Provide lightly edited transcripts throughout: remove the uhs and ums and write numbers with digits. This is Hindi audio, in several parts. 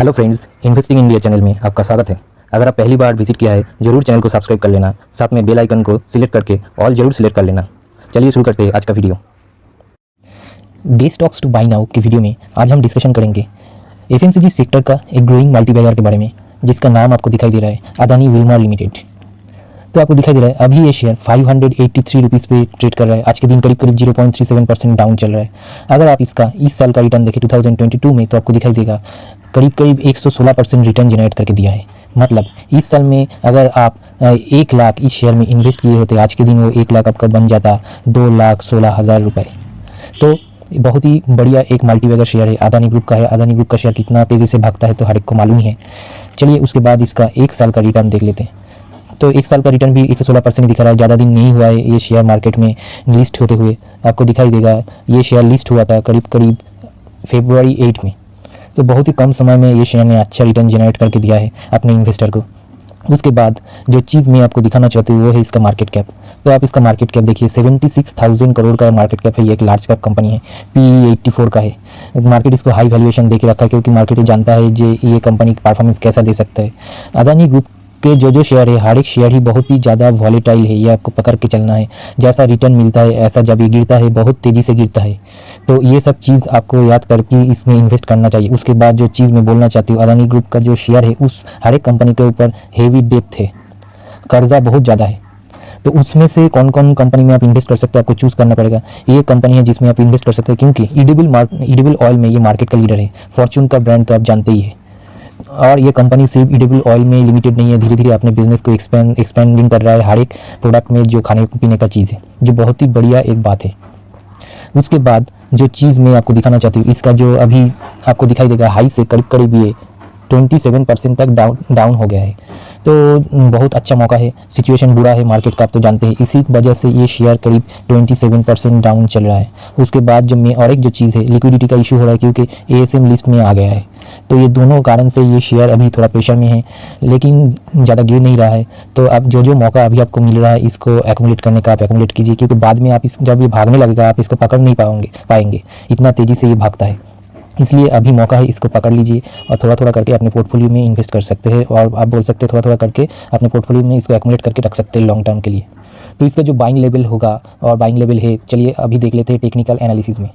Hello friends, investing India channel में आपका स्वागत है। अगर आप पहली बार विजिट किया है जरूर चैनल को सब्सक्राइब कर लेना, साथ में बेल आइकन को सिलेक्ट करके ऑल जरूर सिलेक्ट कर लेना। चलिए शुरू करते हैं आज का video. Best stocks two by now की वीडियो में आज हम डिस्कशन करेंगे एफएमसीजी सेक्टर का एक ग्रोइंग मल्टीबैगर के बारे में, जिसका नाम आपको दिखाई दे रहा है अदानी विल्मर लिमिटेड। तो आपको दिखाई दे रहा है अभी ये शेयर 583 रुपीज़ पे ट्रेड कर रहा है। आज के दिन करीब 0.37% डाउन चल रहा है। अगर आप इसका इस साल का रिटर्न देखें 2022 में, तो आपको दिखाई देगा करीब 116% रिटर्न जनरेट करके दिया है। मतलब इस साल में अगर आप 1 लाख इस शेयर में इन्वेस्ट किए होते, आज के दिन वो 1 लाख आपका बन जाता 2,16,000 रुपये। तो बहुत ही बढ़िया एक मल्टीबैगर शेयर है, अदानी ग्रुप का है। अदानी ग्रुप का शेयर कितना तेज़ी से भागता है तो हर एक को मालूम ही है। चलिए उसके बाद इसका 1 साल का रिटर्न देख लेते हैं। तो 1 साल का रिटर्न भी 116% दिखा रहा है। ज़्यादा दिन नहीं हुआ है ये शेयर मार्केट में लिस्ट होते हुए। आपको दिखाई देगा ये शेयर लिस्ट हुआ था करीब फरवरी 8 में। तो बहुत ही कम समय में ये शेयर ने अच्छा रिटर्न जनरेट करके दिया है अपने इन्वेस्टर को। उसके बाद जो चीज़ मैं आपको दिखाना चाहती हूँ वो है इसका मार्केट कैप। तो आप इसका मार्केट कैप देखिए, 76,000 करोड़ का मार्केट कैप है। ये एक लार्ज कैप कंपनी है, PE 84 का है। मार्केट इसको हाई वैल्यूएशन दे के रखा है क्योंकि मार्केट ये जानता है ये कंपनी परफॉर्मेंस कैसा दे सकता है। अदानी ग्रुप के जो शेयर है, हर एक शेयर ही बहुत ही ज़्यादा वॉलेटाइल है। ये आपको पकड़ के चलना है। जैसा रिटर्न मिलता है ऐसा जब ये गिरता है बहुत तेज़ी से गिरता है। तो ये सब चीज़ आपको याद करके इसमें इन्वेस्ट करना चाहिए। उसके बाद जो चीज़ मैं बोलना चाहती हूँ, अदानी ग्रुप का जो शेयर है उस हर एक कंपनी के ऊपर हेवी डेप्थ है, कर्जा बहुत ज़्यादा है। तो उसमें से कौन कौन कंपनी में आप इन्वेस्ट कर सकते हैं, आपको चूज़ करना पड़ेगा। ये कंपनी है जिसमें आप इन्वेस्ट कर सकते हैं क्योंकि एडिबल ऑयल में ये मार्केट का लीडर है। फॉर्चून का ब्रांड तो आप जानते ही है। और ये कंपनी सिर्फ एडिबल ऑयल में लिमिटेड नहीं है, धीरे धीरे अपने बिजनेस को एक्सपेंडिंग कर रहा है हर एक प्रोडक्ट में जो खाने पीने का चीज़ है, जो बहुत ही बढ़िया एक बात है। उसके बाद जो चीज़ मैं आपको दिखाना चाहती हूँ, इसका जो अभी आपको दिखाई देगा हाई से करीब ये 27% तक डाउन हो गया है। तो बहुत अच्छा मौका है। सिचुएशन बुरा है मार्केट का, आप तो जानते हैं। इसी वजह से ये शेयर करीब 27% डाउन चल रहा है। उसके बाद जो मैं और एक जो चीज़ है, लिक्विडिटी का इशू हो रहा है क्योंकि ASM लिस्ट में आ गया है। तो ये दोनों कारण से ये शेयर अभी थोड़ा प्रेशर में है, लेकिन ज़्यादा गिर नहीं रहा है। तो अब जो मौका अभी आपको मिल रहा है इसको एक्यूमुलेट करने का आप एक्यूमुलेट कीजिए, क्योंकि बाद में आप जब ये भागने लगेगा आप इसको पकड़ नहीं पाएंगे। इतना तेज़ी से ये भागता है। इसलिए अभी मौका है, इसको पकड़ लीजिए और थोड़ा थोड़ा करके अपने पोर्टफोलियो में इन्वेस्ट कर सकते हैं। और आप बोल सकते हैं थोड़ा थोड़ा करके अपने पोर्टफोलियो में इसको एक्यूमुलेट करके रख सकते हैं लॉन्ग टर्म के लिए। तो इसका जो बाइंग लेवल होगा और बाइंग लेवल है, चलिए अभी देख लेते हैं टेक्निकल एनालिसिस में।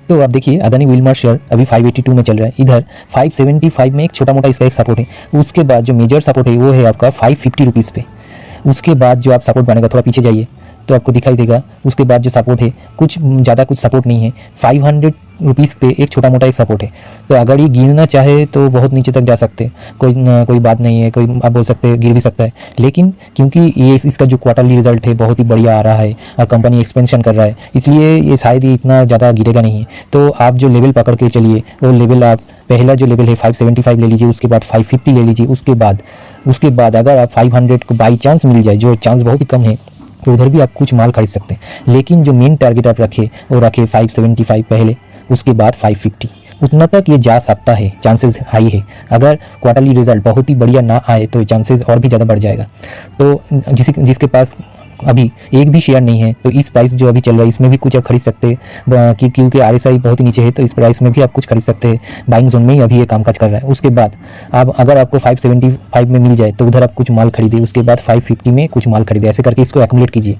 तो आप देखिए अदानी विल्मर शेयर अभी 582 में चल रहा है। इधर 575 में एक छोटा मोटा इसका एक सपोर्ट है। उसके बाद जो मेजर सपोर्ट है वो है आपका 550 रुपीज़ पे। उसके बाद जो आप सपोर्ट बनेगा, थोड़ा पीछे जाइए तो आपको दिखाई देगा उसके बाद जो सपोर्ट है कुछ ज़्यादा कुछ सपोर्ट नहीं है। 500 रुपीज़ पे एक छोटा मोटा एक सपोर्ट है। तो अगर ये गिरना चाहे तो बहुत नीचे तक जा सकते हैं, कोई बात नहीं है। कोई आप बोल सकते हैं गिर भी सकता है, लेकिन क्योंकि ये इसका जो क्वार्टरली रिजल्ट है बहुत ही बढ़िया आ रहा है और कंपनी एक्सपेंशन कर रहा है, इसलिए ये शायद ही इतना ज़्यादा गिरेगा नहीं है। तो आप जो लेवल पकड़ के चलिए, वो लेवल आप पहला जो लेवल है 575 ले लीजिए, उसके बाद 550 ले लीजिए। उसके बाद अगर आप 500 को बाई चांस मिल जाए, जो चांस बहुत ही कम है, तो उधर भी आप कुछ माल खरीद सकते हैं। लेकिन जो मेन टारगेट आप रखे वो रखे 575 पहले, उसके बाद 550, उतना तक ये जा सकता है। चांसेस हाई है। अगर क्वार्टरली रिजल्ट बहुत ही बढ़िया ना आए तो चांसेस और भी ज़्यादा बढ़ जाएगा। तो जिसके पास अभी एक भी शेयर नहीं है, तो इस प्राइस जो अभी चल रहा है इसमें भी कुछ आप खरीद सकते हैं क्योंकि RSI बहुत ही नीचे है। तो इस प्राइस में भी आप कुछ खरीद सकते हैं। बाइंग जोन में ही अभी ये कामकाज कर रहा है। उसके बाद आप अगर आपको 575 में मिल जाए तो उधर आप कुछ माल खरीदिए, उसके बाद 550 में कुछ माल खरीदिए। ऐसे करके इसको एक्यूमुलेट कीजिए।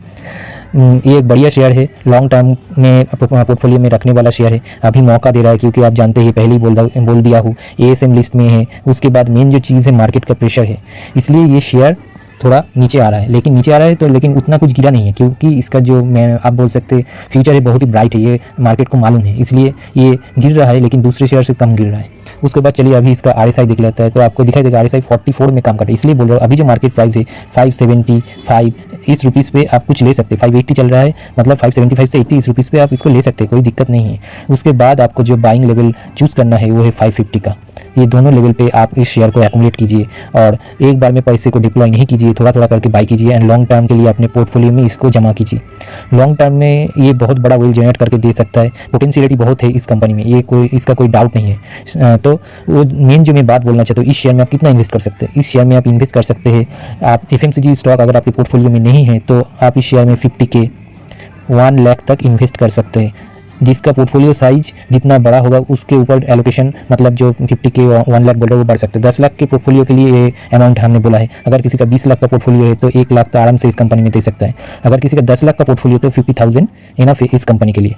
ये एक बढ़िया शेयर है, लॉन्ग टर्म में पोर्टफोलियो में रखने वाला शेयर है। अभी मौका दे रहा है क्योंकि आप जानते हैं, पहले ही बोल दिया हूँ, ASM लिस्ट में है। उसके बाद मेन जो चीज़ है मार्केट का प्रेशर है, इसलिए ये शेयर थोड़ा नीचे आ रहा है। लेकिन नीचे आ रहा है तो लेकिन उतना कुछ गिरा नहीं है क्योंकि इसका जो आप बोल सकते हैं फ्यूचर है बहुत ही ब्राइट है, ये मार्केट को मालूम है, इसलिए ये गिर रहा है, लेकिन दूसरे शेयर से कम गिर रहा है। उसके बाद चलिए अभी इसका RSI देख लेता है। तो आपको दिखाई देगा RSI 44 में काम कर रहा है। इसलिए बोल रहा हूँ अभी जो मार्केट प्राइस है 575 इस रुपीज़ पे आप कुछ ले सकते हैं। 580 चल रहा है, मतलब 575 से 80 इस रुपीज़ पे आप इसको ले सकते हैं, कोई दिक्कत नहीं है। उसके बाद आपको जो बाइंग लेवल चूज़ करना है वो है 550 का। ये दोनों लेवल पे आप इस शेयर को एक्यूमुलेट कीजिए और एक बार में पैसे को डिप्लॉय नहीं कीजिए, थोड़ा थोड़ा करके बाई कीजिए एंड लॉन्ग टर्म के लिए अपने पोर्टफोलियो में इसको जमा कीजिए। लॉन्ग टर्म में ये बहुत बड़ा वेल जनरेट करके दे सकता है। पोटेंशियलिटी बहुत है इस कंपनी में, इसका कोई डाउट नहीं है। तो वो मेन जो मैं बात बोलना चाहता हूँ, इस शेयर में आप कितना इन्वेस्ट कर सकते हैं। इस शेयर में आप इन्वेस्ट कर सकते हैं, आप FMCG स्टॉक अगर आपके पोर्टफोलियो में नहीं है तो आप इस शेयर में 50K 1 लाख तक इन्वेस्ट कर सकते हैं। जिसका पोर्टफोलियो साइज जितना बड़ा होगा उसके ऊपर एलोकेशन, मतलब जो 50 के 1 लाख बोल रहे हो वो बढ़ सकते हैं। 10 लाख के पोर्टफोलियो के लिए ये अमाउंट हमने बोला है। अगर किसी का 20 लाख का पोर्टफोलियो है तो 1 लाख तो आराम से इस कंपनी में दे सकता है। अगर किसी का 10 लाख का पोर्टफोलियो तो 50,000 इनफ है इस कंपनी के लिए।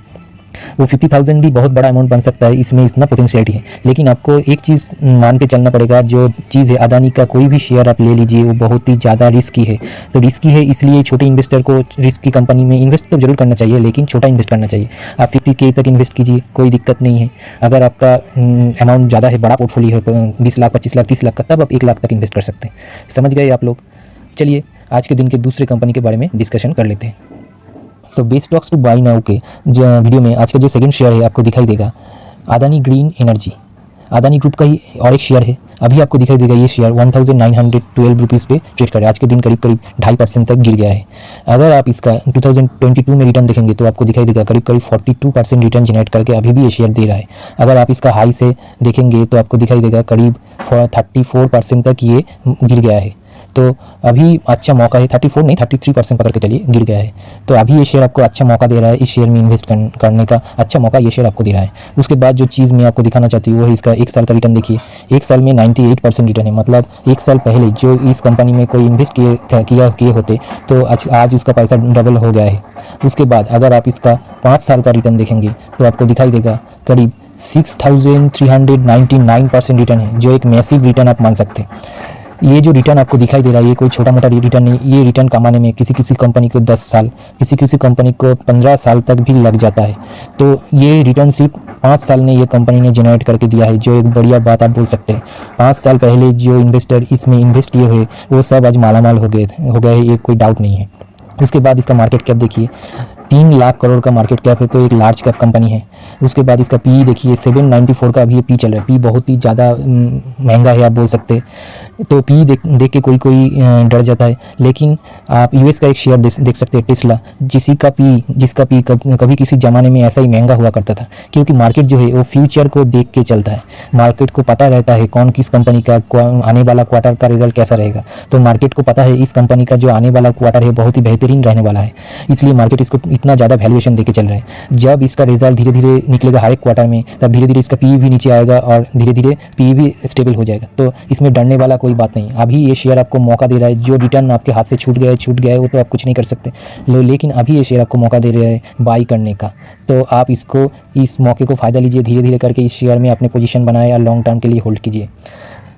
वो 50,000 भी बहुत बड़ा अमाउंट बन सकता है, इसमें इतना पोटेंशियलिटी है। लेकिन आपको एक चीज़ मान के चलना पड़ेगा, जो चीज़ है अदानी का कोई भी शेयर आप ले लीजिए वो बहुत ही ज़्यादा रिस्की है। तो रिस्की है इसलिए छोटे इन्वेस्टर को रिस्क की कंपनी में इन्वेस्ट तो जरूर करना चाहिए, लेकिन छोटा इन्वेस्ट करना चाहिए। आप 50K तक इन्वेस्ट कीजिए, कोई दिक्कत नहीं है। अगर आपका अमाउंट ज़्यादा है, बड़ा पोर्टफोलियो है 20 लाख 25 लाख 30 लाख का, तब आप 1 लाख तक इन्वेस्ट कर सकते हैं। समझ गए आप लोग? चलिए आज के दिन के दूसरे कंपनी के बारे में डिस्कशन कर लेते हैं। तो best stocks two by now के जो वीडियो में आज का जो सेकंड शेयर है आपको दिखाई देगा Adani green energy. Adani group का ही और एक शेयर है। अभी आपको दिखाई देगा ये शेयर 1912 रुपीज़ पे ट्रेड कर रहा है। आज के दिन करीब 2.5% तक गिर गया है। अगर आप इसका 2022 में रिटर्न देखेंगे तो आपको दिखाई देगा करीब 42% रिटर्न जनरेट करके अभी भी ये शेयर दे रहा है। अगर आप इसका हाई से देखेंगे तो आपको दिखाई देगा करीब 34% तक ये गिर गया है। तो अभी अच्छा मौका है, 34 नहीं 33% पकड़ के चलिए गिर गया है। तो अभी ये शेयर आपको अच्छा मौका दे रहा है, इस शेयर में इन्वेस्ट करने का अच्छा मौका ये शेयर आपको दे रहा है। उसके बाद जो चीज़ मैं आपको दिखाना चाहती हूँ वो है इसका 1 साल का रिटर्न। देखिए 1 साल में 98% रिटर्न है। मतलब 1 साल पहले जो इस कंपनी में कोई इन्वेस्ट किए होते तो आज उसका पैसा डबल हो गया है। उसके बाद अगर आप इसका 5 साल का रिटर्न देखेंगे तो आपको दिखाई देगा करीब 6399% रिटर्न है, जो एक मैसिव रिटर्न आप मान सकते हैं। ये जो रिटर्न आपको दिखाई दे रहा है ये कोई छोटा मोटा रिटर्न नहीं। ये रिटर्न कमाने में किसी कंपनी को 10 साल, किसी कंपनी को 15 साल तक भी लग जाता है। तो ये रिटर्न सिर्फ 5 साल में ये कंपनी ने जनरेट करके दिया है, जो एक बढ़िया बात आप बोल सकते हैं। 5 साल पहले जो इन्वेस्टर इसमें इन्वेस्ट किए हुए वो सब आज मालामाल हो गए हैं, ये कोई डाउट नहीं है। उसके बाद इसका मार्केट कैप देखिए 3 लाख करोड़ का मार्केट कैप है, तो एक लार्ज कैप कंपनी है। उसके बाद इसका पी देखिए 794 का अभी ये पी चल रहा है। पी बहुत ही ज़्यादा महंगा है आप बोल सकते हैं। तो पी देख के कोई डर जाता है। लेकिन आप यूएस का एक शेयर देख सकते हैं टेस्ला, जिसका पी कभी किसी ज़माने में ऐसा ही महंगा हुआ करता था, क्योंकि मार्केट जो है वो फ्यूचर को देख के चलता है। मार्केट को पता रहता है कौन किस कंपनी का आने वाला क्वार्टर का रिजल्ट कैसा रहेगा। तो मार्केट को पता है इस कंपनी का जो आने वाला क्वार्टर है बहुत ही बेहतरीन रहने वाला है, इसलिए मार्केट इसको इतना ज़्यादा वैल्यूएशन देके चल रहा है। जब इसका रिजल्ट धीरे धीरे निकलेगा हर एक क्वार्टर में, तब धीरे धीरे इसका पी भी नीचे आएगा और धीरे धीरे पी भी स्टेबल हो जाएगा। तो इसमें डरने वाला कोई बात नहीं। अभी ये शेयर आपको मौका दे रहा है। जो रिटर्न आपके हाथ से छूट गया है वो तो आप कुछ नहीं कर सकते, लेकिन अभी ये शेयर आपको मौका दे रहा है बाई करने का। तो आप इस मौके को फ़ायदा लीजिए, धीरे धीरे करके इस शेयर में अपने पोजीशन बनाए या लॉन्ग टर्म के लिए होल्ड कीजिए।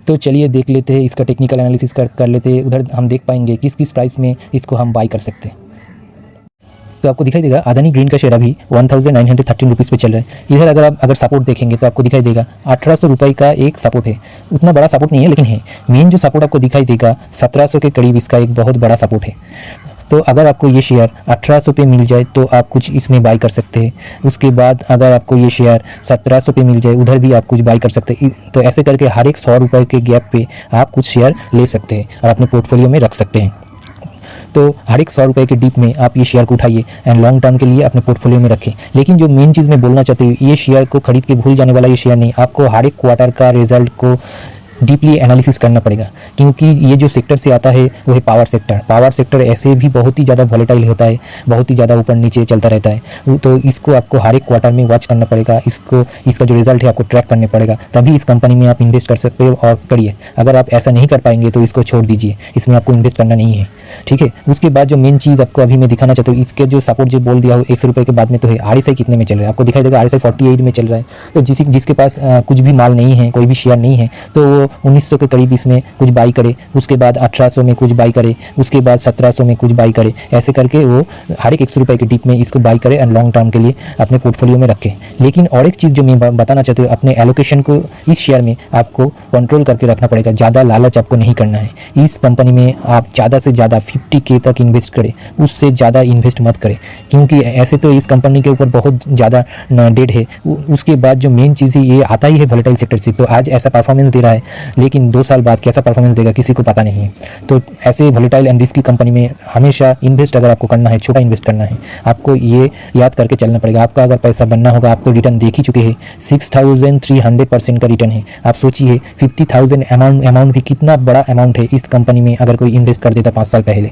तो चलिए देख लेते हैं इसका टेक्निकल एनालिसिस कर लेते हैं। उधर हम देख पाएंगे किस प्राइस में इसको हम बाई कर सकते हैं। तो आपको दिखाई देगा अदानी ग्रीन का शेयर अभी 1913 रुपीज़ पे चल रहा है। इधर अगर सपोर्ट देखेंगे तो आपको दिखाई देगा 1800 रुपये का एक सपोर्ट है। उतना बड़ा सपोर्ट नहीं है लेकिन है। मेन जो सपोर्ट आपको दिखाई देगा 1700 के करीब इसका एक बहुत बड़ा सपोर्ट है। तो अगर आपको ये शेयर 1800 पे मिल जाए तो आप कुछ इसमें बाई कर सकते हैं। उसके बाद अगर आपको ये शेयर 1700 पे मिल जाए उधर भी आप कुछ बाई कर सकते हैं। तो ऐसे करके हर एक 100 रुपये के गैप पे आप कुछ शेयर ले सकते हैं और अपने पोर्टफोलियो में रख सकते हैं। तो हर एक 100 रुपये के डीप में आप ये शेयर को उठाइए एंड लॉन्ग टर्म के लिए अपने पोर्टफोलियो में रखें। लेकिन जो मेन चीज़ मैं बोलना चाहती हूँ, ये शेयर को खरीद के भूल जाने वाला ये शेयर नहीं। आपको हर एक क्वार्टर का रिजल्ट को डीपली एनालिसिस करना पड़ेगा, क्योंकि ये जो सेक्टर से आता है वो है पावर सेक्टर। पावर सेक्टर ऐसे भी बहुत ही ज़्यादा वॉलेटाइल होता है, बहुत ही ज़्यादा ऊपर नीचे चलता रहता है। तो इसको आपको हर एक क्वार्टर में वॉच करना पड़ेगा, इसका जो रिजल्ट है आपको ट्रैक करने पड़ेगा, तभी इस कंपनी में आप इन्वेस्ट कर सकते हो और करिए। अगर आप ऐसा नहीं कर पाएंगे तो इसको छोड़ दीजिए, इसमें आपको इन्वेस्ट करना नहीं है, ठीक है। उसके बाद जो मेन चीज़ आपको अभी मैं दिखाना चाहता हूँ, इसके जो सपोर्ट जो बोल दिया हो 100 रुपये के बाद में तो है। RSI कितने में चल रहा है आपको दिखाई देगा, RSI 48 में चल रहा है। तो जिसके पास कुछ भी माल नहीं है, कोई भी शेयर नहीं है, तो वो 1900 के करीब इसमें कुछ बाई करे, उसके बाद 1800 में कुछ बाई करे, उसके बाद 1700 में कुछ बाई करे। ऐसे करके वो हर एक 100 रुपये के डीप में इसको बाई करे एंड लॉन्ग टर्म के लिए अपने पोर्टफोलियो में रखे। लेकिन और एक चीज़ जो मैं बताना चाहती हूँ, अपने एलोकेशन को इस शेयर में आपको कंट्रोल करके रखना पड़ेगा। ज़्यादा लालच आपको नहीं करना है। इस कंपनी में आप ज़्यादा से ज़्यादा 50K तक इन्वेस्ट करें, उससे ज़्यादा इन्वेस्ट मत करें, क्योंकि ऐसे तो इस कंपनी के ऊपर बहुत ज़्यादा डेट है। उसके बाद जो मेन चीज़ है ये आता ही है वोलेटाइल सेक्टर से। तो आज ऐसा परफॉर्मेंस दे रहा है, लेकिन 2 साल बाद कैसा परफॉर्मेंस देगा किसी को पता नहीं है। तो ऐसे वोलेटाइल एंड रिस्की कंपनी में हमेशा इन्वेस्ट अगर आपको करना है, छोटा इन्वेस्ट करना है, आपको ये याद करके चलना पड़ेगा। आपका अगर पैसा बनना होगा, आप तो रिटर्न देख ही चुके हैं, 6300% का रिटर्न है। आप सोचिए 50,000 अमाउंट भी कितना बड़ा अमाउंट है इस कंपनी में अगर कोई इन्वेस्ट कर देता 5 साल पहले।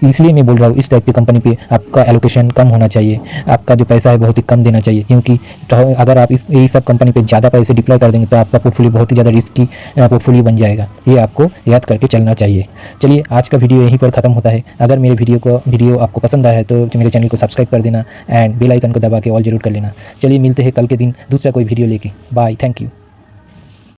इसलिए मैं बोल रहा हूँ इस टाइप की कंपनी पे आपका एलोकेशन कम होना चाहिए, आपका जो पैसा है बहुत ही कम देना चाहिए, क्योंकि तो अगर आप यही सब कंपनी पे ज़्यादा पैसे डिप्लॉय कर देंगे तो आपका पोर्टफोलियो बहुत ही ज़्यादा रिस्की पोर्टफोलियो बन जाएगा। ये आपको याद करके चलना चाहिए। चलिए आज का वीडियो यहीं पर ख़त्म होता है। अगर मेरे वीडियो आपको पसंद आया है तो मेरे चैनल को सब्सक्राइब कर देना एंड बेल आइकन को दबा के ऑल जरूर कर लेना। चलिए मिलते हैं कल के दिन दूसरा कोई वीडियो लेके। Bye, thank you.